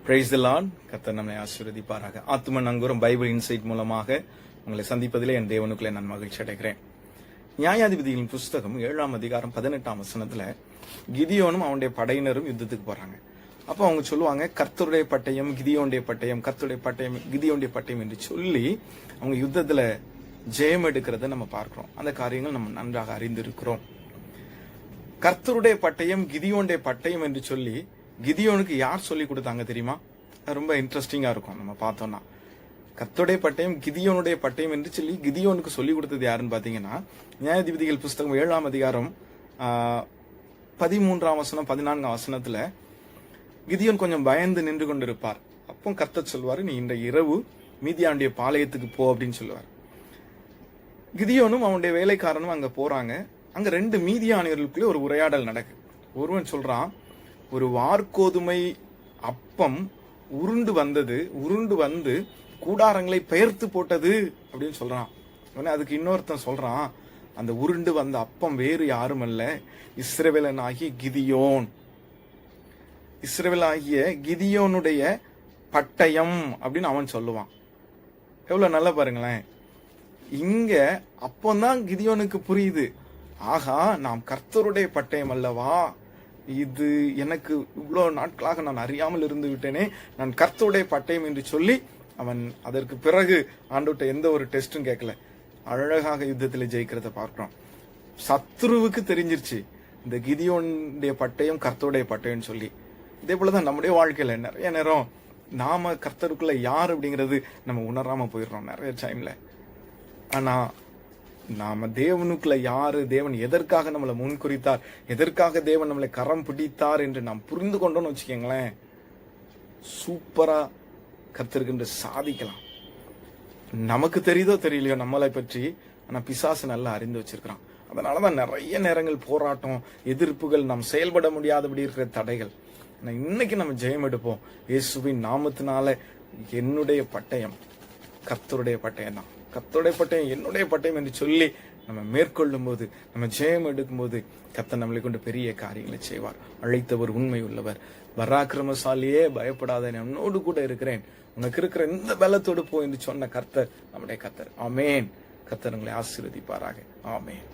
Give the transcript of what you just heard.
Praise the Lord. கர்த்தர் நம்மை ஆசீர்வதிப்பாராக. ஆத்தும நங்கூரம் பைபிள் இன்சைட் மூலமாக உங்களை சந்திப்பதிலே என் தேவனுக்குள்ளே நான் மகிழ்ச்சி அடைகிறேன். நியாயாதிபதிகளின் புஸ்தகம் 7ஆம் அதிகாரம் 18ஆம் வசனத்துல கிதியோனும் அவனுடைய படையினரும் யுத்தத்துக்கு போறாங்க. அப்போ அவங்க சொல்லுவாங்க, கர்த்தருடைய பட்டயம் கிதியோனுடைய பட்டயம், கர்த்தருடைய பட்டயம் கிதியோனுடைய பட்டயம் என்று சொல்லி அவங்க யுத்தத்துல ஜெயம் எடுக்கிறத நம்ம பார்க்கிறோம். அந்த காரியங்கள் நம்ம நன்றாக அறிந்திருக்கிறோம். கர்த்தருடைய பட்டயம் கிதியோனுடைய பட்டயம் என்று சொல்லி கிதியோனுக்கு யார் சொல்லி கொடுத்தாங்க தெரியுமா? ரொம்ப இன்ட்ரெஸ்டிங்கா இருக்கும். நம்ம பார்த்தோம்னா கர்த்தருடைய பட்டயம் கிதியோனுடைய பட்டயம் என்று சொல்லி கிதியோனுக்கு சொல்லி கொடுத்தது யாருன்னு பாத்தீங்கன்னா, நியாயாதிபதிகள் புஸ்தகம் 7ஆம் அதிகாரம் 13ஆம் வசனம் 14ஆம் வசனத்துல கிதியோன் கொஞ்சம் பயந்து நின்று கொண்டிருப்பார். அப்போ கர்த்தர் சொல்வாரு, நீ இந்த இரவு மீதியானுடைய பாளையத்துக்கு போ அப்படின்னு சொல்லுவார். கிதியோனும் அவனுடைய வேலைக்காரனும் அங்க போறாங்க. அங்க 2 மீதியானியர்களுக்குள்ளே ஒரு உரையாடல் நடக்கு. ஒருவன் சொல்றான், ஒரு வார்கோதுமை அப்பம் உருண்டு வந்து கூடாரங்களை பெயர்த்து போட்டது அப்படின்னு சொல்றான். அதுக்கு இன்னொருத்தன் சொல்றான், அந்த உருண்டு வந்த அப்பம் வேறு யாரும் அல்ல, இஸ்ரவேலன் ஆகிய கிதியோன், இஸ்ரவேல் ஆகிய கிதியோனுடைய பட்டயம் அப்படின்னு அவன் சொல்லுவான். எவ்வளவு நல்லா பாருங்களேன். இங்க அப்பந்தான் கிதியோனுக்கு புரியுது, ஆகா நாம் கர்த்தருடைய பட்டயம் அல்லவா, இது எனக்கு இவ்வளவு நாட்களாக நான் அறியாமல் இருந்து விட்டேனே, நான் கர்த்தருடைய பட்டயம் என்று சொல்லி அவன் அதற்கு பிறகு ஆண்டவர்ட்ட எந்த ஒரு டெஸ்டும் கேட்கல, அழகாக யுத்தத்தில் ஜெயிக்கிறத பார்க்கிறோம். சத்ருவுக்கு தெரிஞ்சிருச்சு இந்த கிதியோனுடைய பட்டயம் கர்த்தருடைய பட்டயம் சொல்லி. இதே போலதான் நம்முடைய வாழ்க்கையில நிறைய நேரம் நாம கர்த்தருக்குள்ள யார் அப்படிங்கிறது நம்ம உணராம போயிடுறோம் நிறைய டைம்ல. ஆனா நாம தேவனுக்குள்ள யாரு, தேவன் எதற்காக நம்மளை முன்குறித்தார், எதற்காக தேவன் நம்மளை கரம் பிடித்தார் என்று நாம் புரிந்து கொண்டோம்னு வச்சுக்கோங்களேன், சூப்பரா கர்த்தருக்கு சாதிக்கலாம். நமக்கு தெரியுதோ தெரியலையோ நம்மளை பற்றி, ஆனா பிசாசு நல்லா அறிந்து வச்சிருக்கிறான். அதனாலதான் நிறைய நேரங்கள் போராட்டம், எதிர்ப்புகள், நாம் செயல்பட முடியாதபடி இருக்கிற தடைகள். இன்னைக்கு நம்ம ஜெயம் எடுப்போம். இயேசுவின் நாமத்தினால என்னுடைய பட்டயம் கர்த்தருடைய பட்டயம் தான், கர்த்தருடைய பட்டயம் என்னுடைய பட்டயம் என்று சொல்லி நம்ம மேற்கொள்ளும் போது, நம்ம ஜெயம் எடுக்கும் போது கர்த்தர் நம்மளை கொண்டு பெரிய காரியங்களை செய்வார். அழைத்தவர் உண்மை உள்ளவர், பராக்கிரமசாலியே பயப்படாத, என்னோடு கூட இருக்கிறேன், உனக்கு இருக்கிற இந்த பலத்தோடு போ என்று சொன்ன கர்த்தர் நம்முடைய கர்த்தர். ஆமேன். கர்த்தர் உங்களை ஆசீர்வதிப்பாராக. ஆமேன்.